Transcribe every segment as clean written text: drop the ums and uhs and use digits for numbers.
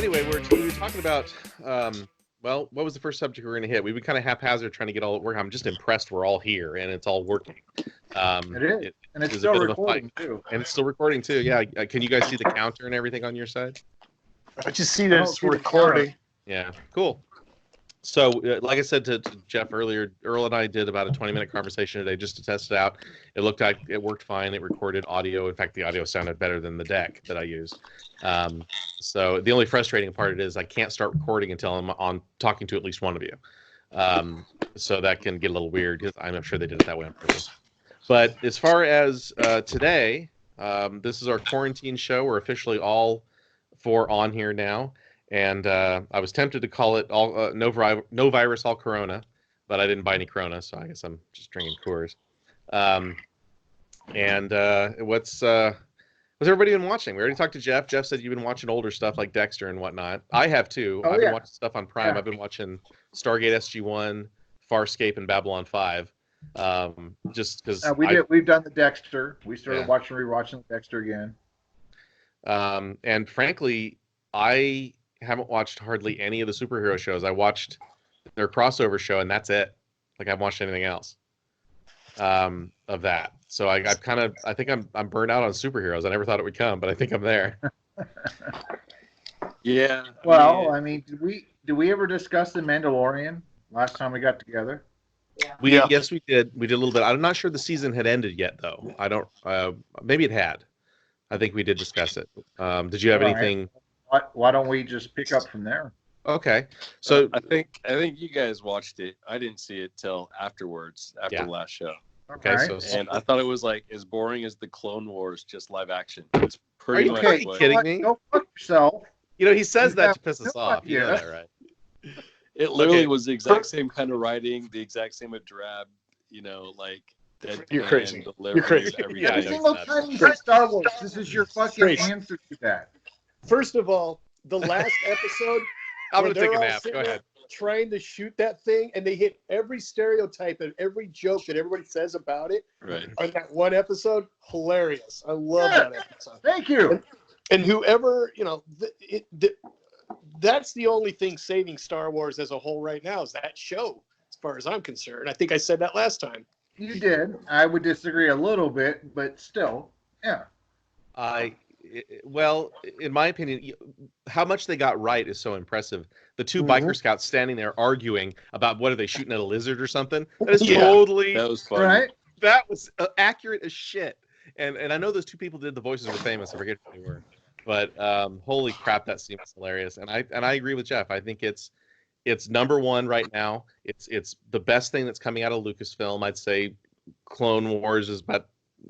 Anyway, we were talking about, well, what was the first subject we were going to hit? We kind of haphazard trying to get all it working. I'm just impressed we're all here and it's all working. It is, and it's is still a bit of a recording fight. too. And it's still recording too. Yeah. Can you guys see the counter and everything on your side? I just see I that don't it's see the recording. Yeah. Cool. So, like I said to Jeff earlier, Earl and I did about a 20-minute conversation today just to test it out. It looked like it worked fine. It recorded audio. In fact, the audio sounded better than the deck that I used. So the only frustrating part of it is I can't start recording until I'm on talking to at least one of you. So that can get a little weird because I'm sure they did it that way on purpose. But as far as today, this is our quarantine show. We're officially all four on here now. And I was tempted to call it all no virus, all Corona, but I didn't buy any Corona, so I guess I'm just drinking Coors. What's everybody been watching? We already talked to Jeff. Jeff said you've been watching older stuff like Dexter and whatnot. I have too. Oh, I've been yeah. watching stuff on Prime. Yeah. I've been watching Stargate SG-1, Farscape, and Babylon 5. Just because We've done the Dexter. We started Yeah. rewatching the Dexter again. And frankly, I haven't watched hardly any of the superhero shows. I watched their crossover show, and that's it. Like I haven't watched anything else of that. So I think I'm burned out on superheroes. I never thought it would come, but I think I'm there. Yeah. Well, I mean, did we ever discuss the Mandalorian last time we got together? Yes, we did. We did a little bit. I'm not sure the season had ended yet, though. I don't. Maybe it had. I think we did discuss it. Did you have All right. anything? Why don't we just pick up from there? Okay. So I think you guys watched it. I didn't see it till afterwards, after Yeah. the last show. okay. All right. So And I thought it was like as boring as the Clone Wars, just live action. It's pretty you much fucking what kidding Go me? fuck yourself. he says You that have to piss us no off. You know idea. that, right? it literally Okay. was the exact same kind of writing, the exact same with drab, like deadpan You're crazy. delivery, You're crazy. everything. Yeah, Every yeah. single time you say Star Wars, this is your fucking Crazy. answer to that. First of all, the last episode, I'm where gonna take they're a all nap. sitting Go there ahead. trying to shoot that thing, and they hit every stereotype and every joke that everybody says about it Right. on that one episode. Hilarious. I love that episode. Thank you. And whoever, that's the only thing saving Star Wars as a whole right now is that show, as far as I'm concerned. I think I said that last time. You did. I would disagree a little bit, but still, yeah. Well, in my opinion, how much they got right is so impressive. The two Mhm. biker scouts standing there arguing about what are they shooting at a lizard or something. That is Yeah. totally That was fun. Right? that was accurate as shit. And I know those two people did the voices were famous. I forget who they were, but holy crap, that scene was hilarious. And I agree with Jeff. I think it's number one right now. It's the best thing that's coming out of Lucasfilm. I'd say Clone Wars is about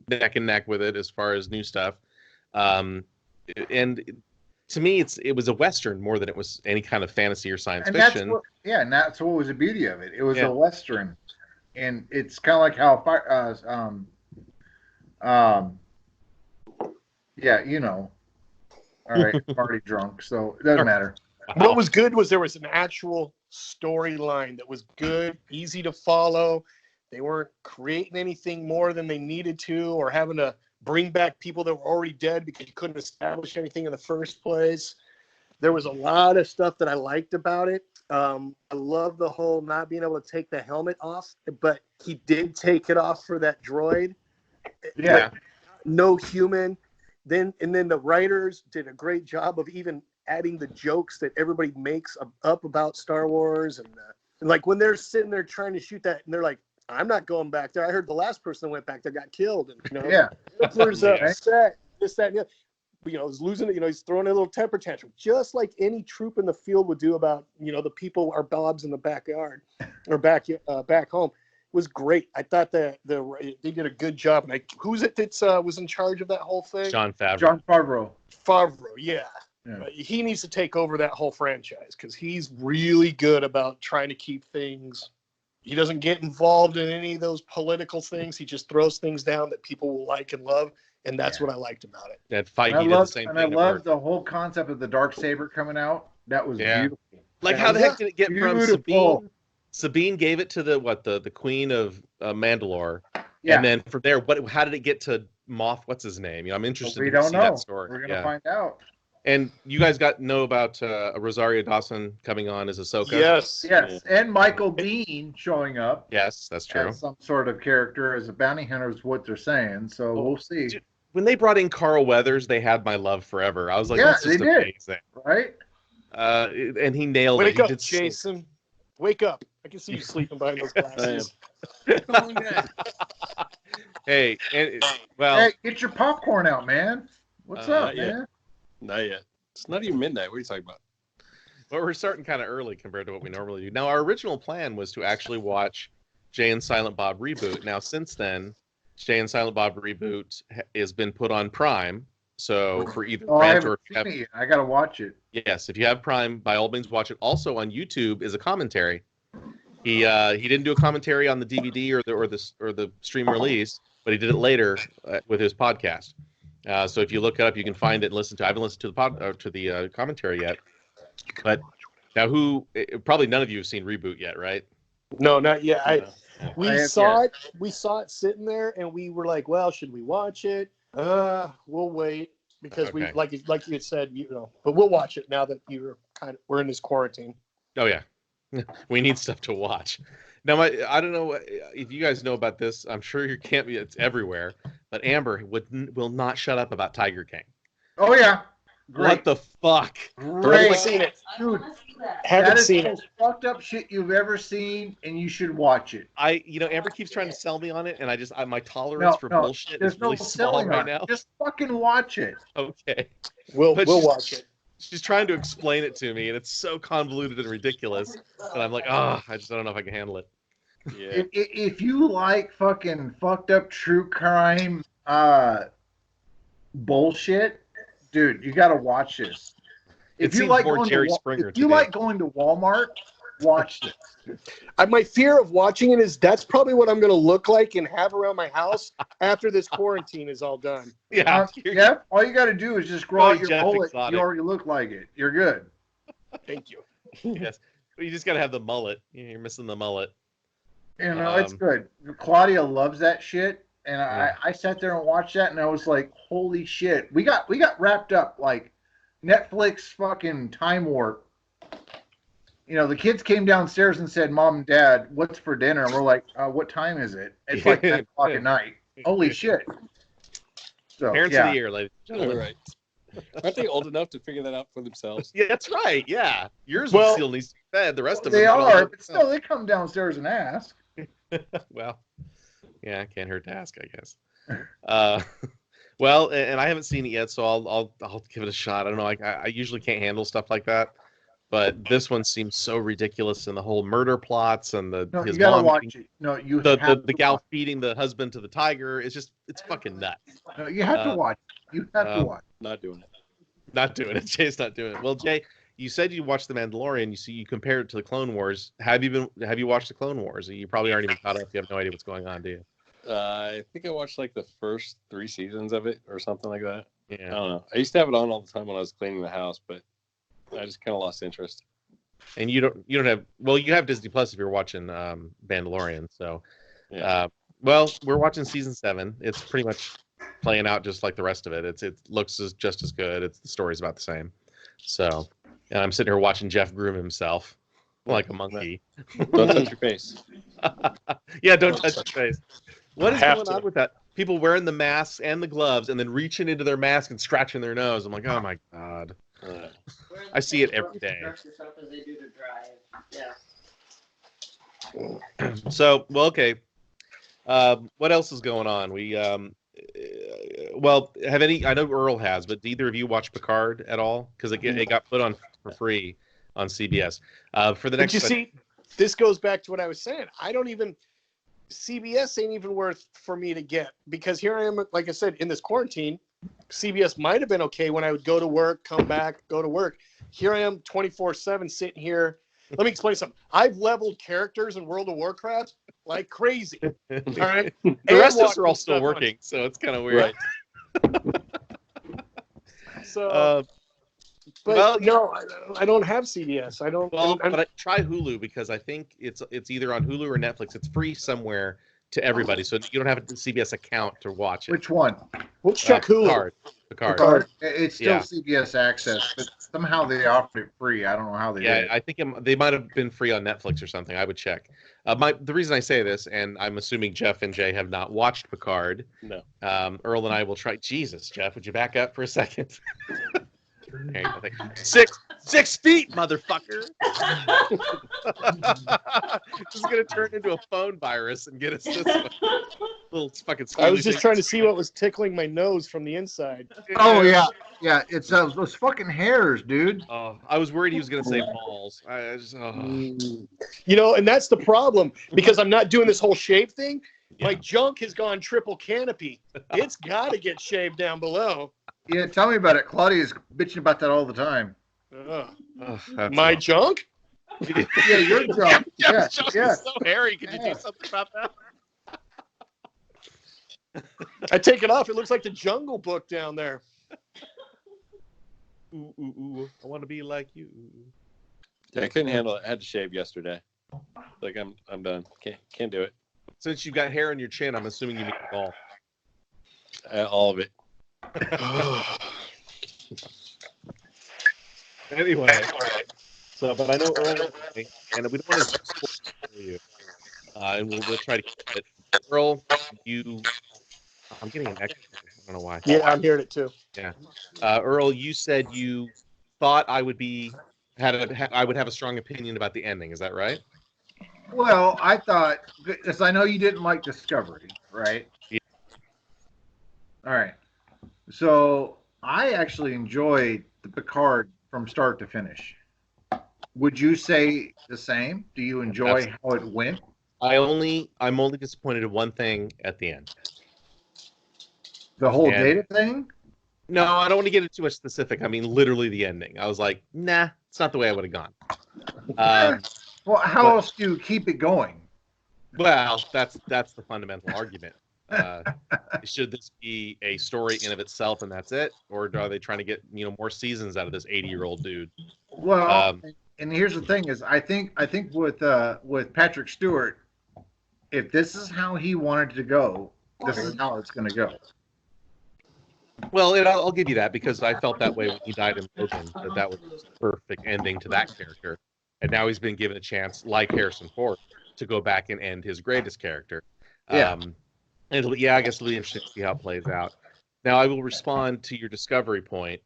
neck and neck with it as far as new stuff. And to me, it was a Western more than it was any kind of fantasy or science And fiction. and that's what was the beauty of it. It was Yeah. a Western. And it's kind of like how yeah, all right, party drunk, so it doesn't matter. What was good was there was an actual storyline that was good, easy to follow. They weren't creating anything more than they needed to or having to bring back people that were already dead because you couldn't establish anything in the first place. There was a lot of stuff that I liked about it. I love the whole not being able to take the helmet off, but he did take it off for that droid. Yeah. No human. Then the writers did a great job of even adding the jokes that everybody makes up about Star Wars, and like when they're sitting there trying to shoot that, and they're like, "I'm not going back there. I heard the last person that went back there got killed." And Yeah. Hitler's Yeah. upset. This, that, and the other. He's losing it. He's throwing a little temper tantrum, just like any troop in the field would do about the people are Bobs in the backyard or back home. It was great. I thought that they did a good job. And who's it that was in charge of that whole thing? John Favreau. John Favreau. Favreau, yeah. Yeah. He needs to take over that whole franchise because he's really good about trying to keep things. He doesn't get involved in any of those political things. He just throws things down that people will like and love, and that's what I liked about it. That fight, And he did the same I thing. love the whole concept of the dark saber coming out. That was Yeah. beautiful. Like how the heck did it get from Beautiful. Sabine? Sabine gave it to the queen of Mandalore, Yeah. and then from there, how did it get to Moff? What's his name? I'm interested we to don't see know. that story. We're gonna find out. And you guys know about Rosario Dawson coming on as Ahsoka? Yes. Yes, and Michael Bean showing up Yes, that's true. as some sort of character as a bounty hunter is what they're saying. So Oh, we'll see. dude, when they brought in Carl Weathers, they had my love forever. I was like, Yeah, that's just they did. amazing. Right? And he nailed it. Wake He up, did so- Jason. Wake up. I can see you sleeping behind those glasses. Hey, well, Hey, get your popcorn out, man. What's up, not yet. man? Not yet. It's not even midnight. What are you talking about? well, we're starting kind of early compared to what we normally do. Now, our original plan was to actually watch Jay and Silent Bob Reboot. Now, since then, Jay and Silent Bob Reboot has been put on Prime. So for either Oh, I rent or haven't seen it yet. I gotta watch it. yes, if you have Prime, by all means watch it. Also on YouTube is a commentary. He didn't do a commentary on the DVD or the stream release, but he did it later with his podcast. So if you look it up, you can find it and listen to. I haven't listened to the commentary yet, but now probably none of you have seen Reboot yet, right? No, not yet. I We have saw it. We saw it sitting there, and we were like, "Well, should we watch it? We'll wait because we Okay. like you had said, but we'll watch it now that we're in this quarantine." Oh yeah, we need stuff to watch. Now, I don't know if you guys know about this. I'm sure you can't be. It's everywhere. But Amber will not shut up about Tiger King. Oh yeah. Great. What the fuck? Haven't Great. seen it. Dude, Haven't that is seen the it. most fucked up shit you've ever seen, and you should watch it. Amber keeps trying to sell me on it, and my tolerance for bullshit There's is really no small selling right on it. now. Just fucking watch it. Okay. We'll But watch it. She's trying to explain it to me, and it's so convoluted and ridiculous. And I'm like, I just don't know if I can handle it. Yeah. If you like fucking fucked up true crime bullshit, dude, you gotta watch this. It seems more Jerry Springer if to you me. like going to Walmart, watch this. My fear of watching it is that's probably what I'm going to look like and have around my house after this quarantine is all done. Yeah. Yeah, all you gotta do is just grow out your Jeff mullet. Exotic. You already look like it. You're good. Thank you. Yes. But you just got to have the mullet. You're missing the mullet. You know, it's Um, good. Claudia loves that shit, and Yeah. I sat there and watched that, and I was like, "Holy shit!" We got wrapped up like Netflix fucking time warp. You know, the kids came downstairs and said, "Mom and Dad, what's for dinner?" And we're like, "What time is it?" It's like 10 o'clock at night. Holy shit! So Parents yeah, of the year, ladies and All gentlemen. right. Aren't they old enough to figure that out for themselves? Yeah, that's right. Yeah. Yours Well, still needs to be fed. The rest of they them are, but still, they come downstairs and ask. Well, yeah, can't hurt to ask, I guess. Well, and I haven't seen it yet, so I'll give it a shot. I don't know. I usually can't handle stuff like that, but this one seems so ridiculous, and the whole murder plots and No, his you gotta mom watch being- it. No, you the have to gal watch feeding the husband to the tiger. It's fucking nuts. it. No, you have to watch it. You have to watch. Not doing it. Not doing it. Jay's not doing it. Well, Jay, you said you watched The Mandalorian. You compared it to the Clone Wars. Have you watched the Clone Wars? You probably aren't even caught up. You have no idea what's going on, do you? I think I watched like the first 3 seasons of it or something like that. I Yeah. don't know. I used to have it on all the time when I was cleaning the house, but I just kind of lost interest. And you don't have, well, you have Disney Plus if you're watching Mandalorian. So, Yeah. well, we're watching season 7. It's pretty much playing out just like the rest of it. It looks just as good. The story's about the same. So, and I'm sitting here watching Jeff groom himself like a monkey. Don't touch your face. Yeah, don't touch your face. What is Have going to. on with that? People wearing the masks and the gloves and then reaching into their mask and scratching their nose. I'm like, oh my God. I see it every day. So, well, okay. What else is going on? Well, I know Earl has, but do either of you watch Picard at all? Because it got put on for free on CBS. For the But next, you see, this goes back to what I was saying. CBS ain't even worth for me to get because here I am, like I said, in this quarantine. CBS might have been okay when I would go to work, come back, go to work. Here I am 24/7 sitting here. Let me explain something. I've leveled characters in World of Warcraft like crazy. All right. the And rest of us watching are all still stuff on- working, so it's kind of weird. So, but well, no, I don't have CBS. I don't. Well, I'm- but try Hulu because I think it's either on Hulu or Netflix. It's free somewhere to everybody, so you don't have a CBS account to watch it. Which one? Let's check Hulu. Picard. Picard. It's still Yeah. CBS Access, but somehow they offered it free. I don't know how they Yeah, did it. I think they might have been free on Netflix or something. I would check. The reason I say this, and I'm assuming Jeff and Jay have not watched Picard. No. Earl and I will try. Jesus, Jeff, would you back up for a second? There you go. 6 feet, motherfucker. This is gonna turn into a phone virus and get us this one. Little fucking. I was just trying to see what was tickling my nose from the inside. Oh yeah, yeah. It's those fucking hairs, dude. Oh, I was worried he was gonna say balls. I just. You know, and that's the problem because I'm not doing this whole shave thing. Yeah. My junk has gone triple canopy. It's got to get shaved down below. Yeah, tell me about it. Claudia's bitching about that all the time. My junk? Yeah, your junk. Yeah, yeah. So hairy. Could you do something about that? I take it off. It looks like the Jungle Book down there. Ooh, ooh, ooh. I want to be like you. Yeah, I couldn't handle it. I had to shave yesterday. Like I'm done. Can't do it. Since you've got hair on your chin, I'm assuming you mean golf. All of it. Anyway, so but I know Earl, and we don't want to spoil you, and we'll try to keep it. Earl, I'm getting an echo. I don't know why. Yeah, I'm hearing it too. Yeah, Earl, you said you thought I would have a strong opinion about the ending. Is that right? Well, I thought, because I know you didn't like Discovery, right? Yeah. All right. So I actually enjoyed the Picard from start to finish. Would you say the same? Do you enjoy how it went? I'm only disappointed in one thing at the end. The whole data thing? No, I don't want to get into too much specific. I mean, literally the ending. I was like, nah, it's not the way I would have gone. Well, how else do you keep it going? Well, that's the fundamental argument. Should this be a story in of itself and that's it, or are they trying to get more seasons out of this 80-year-old dude? Well, and here's the thing: is I think with Patrick Stewart, if this is how he wanted to go, this is how it's going to go. Well, I'll give you that because I felt that way when he died in Logan. That was the perfect ending to that character, and now he's been given a chance, like Harrison Ford, to go back and end his greatest character. Yeah. I guess it'll be interesting to see how it plays out. Now, I will respond to your Discovery point.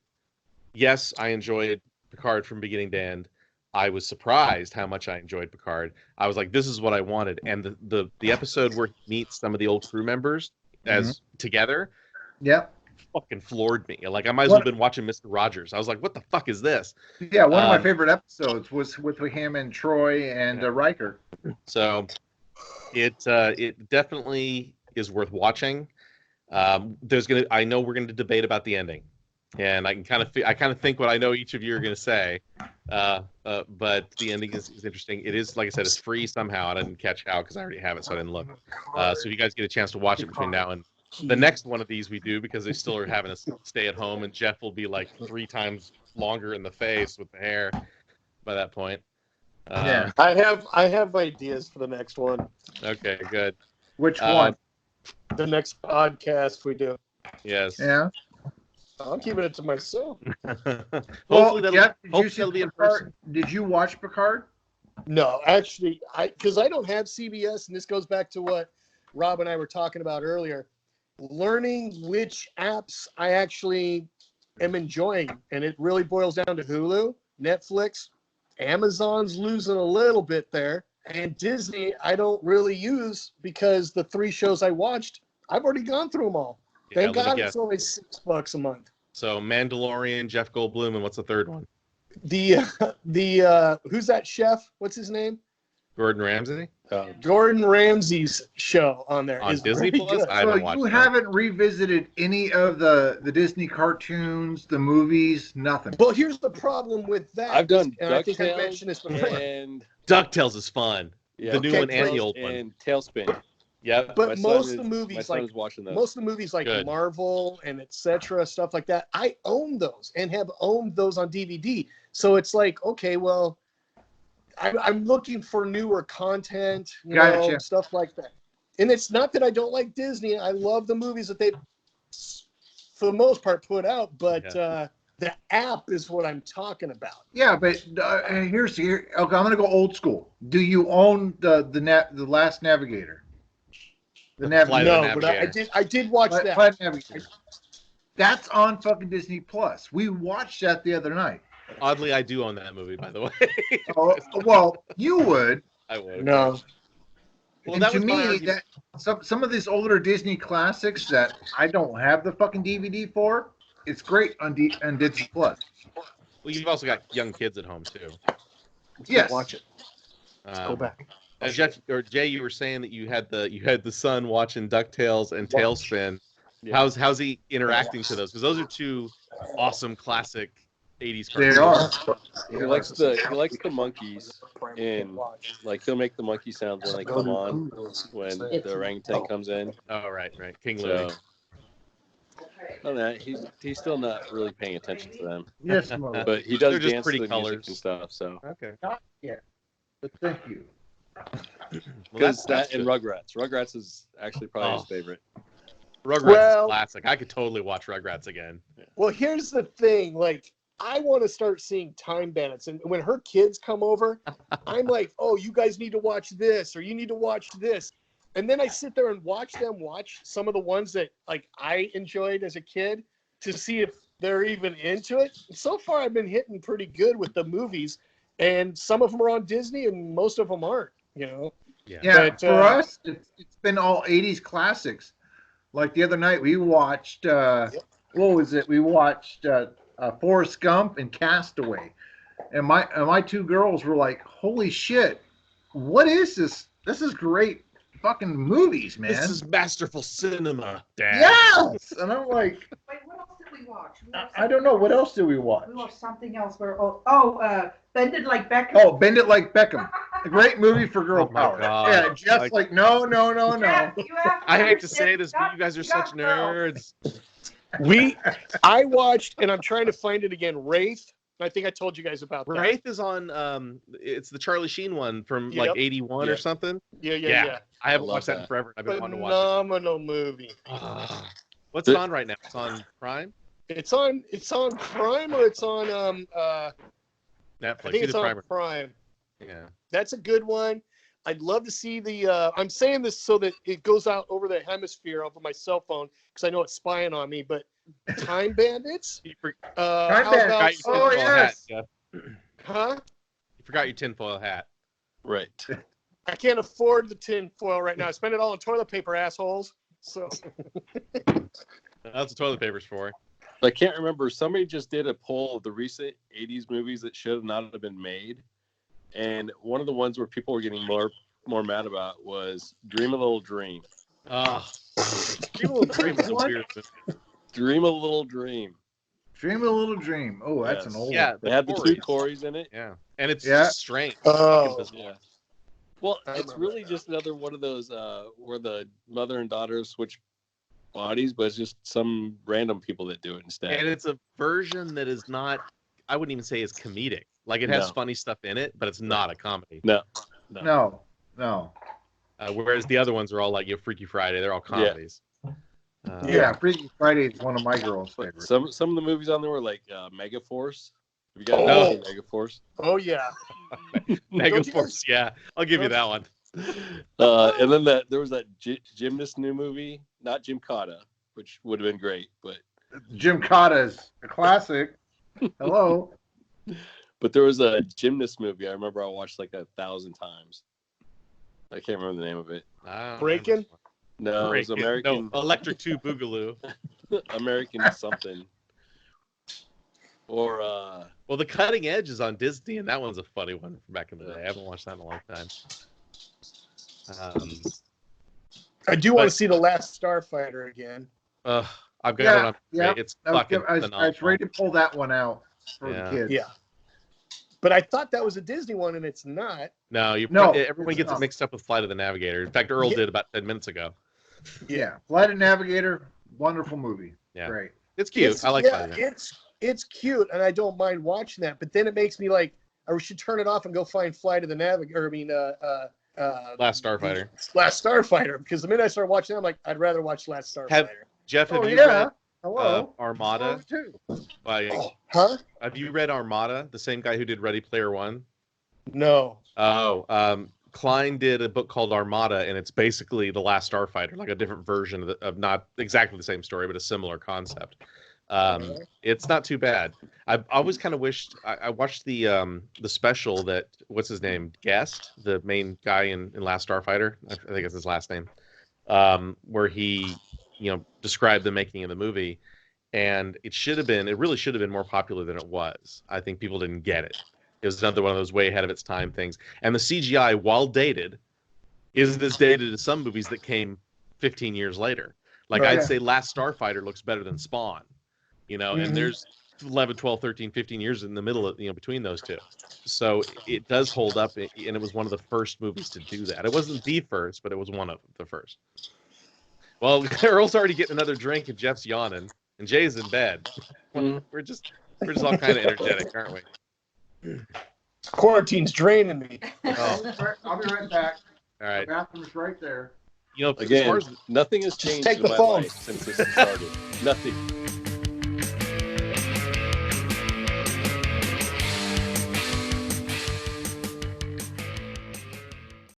Yes, I enjoyed Picard from beginning to end. I was surprised how much I enjoyed Picard. I was like, this is what I wanted. And the episode where he meets some of the old crew members as together, fucking floored me. Like, I might as well have been watching Mr. Rogers. I was like, what the fuck is this? Yeah, one of my favorite episodes was with him and Troy and Riker. So it definitely is worth watching. I know we're going to debate about the ending, and I kind of think what I know each of you are going to say. But the ending is interesting. It is, like I said, it's free somehow. I didn't catch how because I already have it, so I didn't look. So if you guys get a chance to watch it between now and the next one of these we do, because they still are having us stay at home, and Jeff will be like 3 times longer in the face with the hair by that point. Yeah, I have ideas for the next one. Okay, good. Which one? The next podcast we do. Yes. Yeah. I'm keeping it to myself. Hopefully that'll be in person. Did you watch Picard? No, actually, because I don't have CBS, and this goes back to what Rob and I were talking about earlier. Learning which apps I actually am enjoying, and it really boils down to Hulu, Netflix, Amazon's losing a little bit there, and Disney I don't really use because the 3 shows I watched, I've already gone through them all. Thank God it's only $6 a month. So Mandalorian, Jeff Goldblum, and what's the third one? The who's that chef? What's his name? Gordon Ramsay. Gordon Ramsay's show on there on Disney Plus. So you haven't revisited any of the Disney cartoons, the movies, nothing. Well, here's the problem with that. I've done and I think I mentioned this before. And DuckTales is fun. Yeah. The new one and the old one. And Tailspin. Yeah, but most of the movies, like Good. Marvel and etc., stuff like that, I own those and have owned those on DVD. So it's like, okay, well, I'm looking for newer content, you know, stuff like that. And it's not that I don't like Disney. I love the movies that they've for the most part put out, but the app is what I'm talking about. Yeah, but here's here. Okay, I'm gonna go old school. Do you own the Last Navigator? The Navigator. No, Navigator. but I did watch that. Flight Navigator. That's on fucking Disney Plus. We watched that the other night. Oddly, I do own that movie, by the way. Oh, well, you would. I would. No. Well, And that to was my me, argument. that some of these older Disney classics that I don't have the fucking DVD for, it's great on Disney Plus. Well, you've also got young kids at home too. Yes. Watch it. Go back. Jeff or Jay, you were saying that you had the son watching DuckTales and Tailspin. Yeah. How's he interacting to those? Because those are two awesome classic 80s They cartoons. are. He likes the monkeys, and like he'll make the monkey sounds when they come on when the orangutan comes in. Oh, right. King Louie. So, on that, he's still not really paying attention to them, Yes, mother. but he does They're just dance pretty to the music colors. and stuff. So Okay. But thank you. because that's that and good. Rugrats is actually probably his favorite. Rugrats Well- is classic. I could totally watch Rugrats again. Well, here's the thing. Like, I want to start seeing Time Bandits. And when her kids come over, I'm like, oh, you guys need to watch this or you need to watch this. And then I sit there and watch them watch some of the ones that like I enjoyed as a kid to see if they're even into it. So far, I've been hitting pretty good with the movies. And some of them are on Disney and most of them aren't, you know. Yeah, But, for us, it's been all 80s classics. Like the other night, we watched, what was it? We watched Forrest Gump and Castaway. And my two girls were like, holy shit, what is this? This is great fucking movies, man. This is masterful cinema, Dad. Yes! And I'm like, Wait, what else did we watch? I don't know. What else did we watch? We watched something else where, Bend It Like Beckham. Oh, Bend It Like Beckham. A great movie for girl Oh my power. God. Yeah, Jeff's like, no. Jeff, you have I hate to understand- say this, but you guys are such nerds. I watched, and I'm trying to find it again, Wraith. I think I told you guys about that. Wraith is on. It's the Charlie Sheen one from Yep. like '81 or Yep. something. Yeah. I haven't love watched that in that. forever. I've been wanting to watch Phenomenal movie. it. What's it on right now? It's on Prime, It's on Prime or it's on Netflix. I think it's Either on Prime. Prime. Yeah. That's a good one. I'd love to see the I'm saying this so that it goes out over the hemisphere over my cell phone because I know it's spying on me, but Time Bandits? You for- Time how Bandits. about- Oh, tinfoil yes. hat, Jeff. Huh? You forgot your tinfoil hat. Right. I can't afford the tin foil right now. I spend it all on toilet paper, assholes. So That's what toilet paper's for. I can't remember. Somebody just did a poll of the recent 80s movies that should not have been made. And one of the ones where people were getting more mad about was Dream a Little Dream. People dream is a What? weird movie. Dream a Little Dream. Dream a Little Dream. Oh, that's Yes. an old Yeah, one. They had the two Corys. Corys in it. Yeah, and it's Yeah. just strange. Oh. Yeah. Well, I it's remember really that. just another one of those where the mother and daughter switch bodies, but it's just some random people that do it instead. And it's a version that is not, I wouldn't even say is comedic. Like it has No. funny stuff in it, but it's not a comedy. No. No. Whereas the other ones are all like Freaky Friday. They're all comedies. Yeah, Freaky Friday is one of my girls' But favorites. some of the movies on there were like Mega Force. Have you guys Oh. ever seen Mega Force? Oh yeah. Mega Don't you Force. Yeah, I'll give you that one. And then there was that Gymnast new movie, not Jim Cotta, which would have been great, but Jim Cotta's a classic. Hello. but there was a Gymnast movie I remember I watched like 1,000 times. I can't remember the name of it. I don't Breakin'? remember. No, it was Breakin'. American No, Electric 2 Boogaloo. American something. Or Well, The Cutting Edge is on Disney, and that one's a funny one from back in the day. I haven't watched that in a long time. I do want to see The Last Starfighter again. I've got Yeah, it on. yeah. It's I was, fucking I was phenomenal. ready to pull that one out for Yeah. the kids. Yeah. But I thought that was a Disney one, and it's not. No, No, everyone it's gets it not. mixed up with Flight of the Navigator. In fact, Earl Yeah. did about 10 minutes ago. Yeah. Flight of Navigator, wonderful movie. Yeah. Great. It's cute. It's- I like yeah, Flight of the Navigator. it's cute, and I don't mind watching that. But then it makes me like, I should turn it off and go find Flight of the Navigator. Last Starfighter. Last Starfighter. Because the minute I start watching that, I'm like, I'd rather watch Last Starfighter. Jeff, have Oh, you yeah. Hello. Armada. Too. Like, Huh? have you read Armada? The same guy who did Ready Player One. No. Oh, Klein did a book called Armada, and it's basically The Last Starfighter, like a different version of not exactly the same story, but a similar concept. It's not too bad. I always kind of wished I watched the special that what's his name, Guest, the main guy in Last Starfighter. I think it's his last name, where he described the making of the movie, and it really should have been more popular than it was. I think people didn't get it. It was another one of those way ahead of its time things. And the CGI, while dated, isn't as dated as some movies that came 15 years later. Like Oh, I'd yeah. say Last Starfighter looks better than Spawn. And there's 11, 12, 13, 15 years in the middle of, between those two. So it does hold up, and it was one of the first movies to do that. It wasn't the first, but it was one of the first. Well, Earl's already getting another drink, and Jeff's yawning, and Jay's in bed. We're just all kind of energetic, aren't we? Quarantine's draining me. Oh. I'll be right back. All right. The bathroom's right there. As Again, far as nothing has changed take in the my phone. life since this started. Nothing.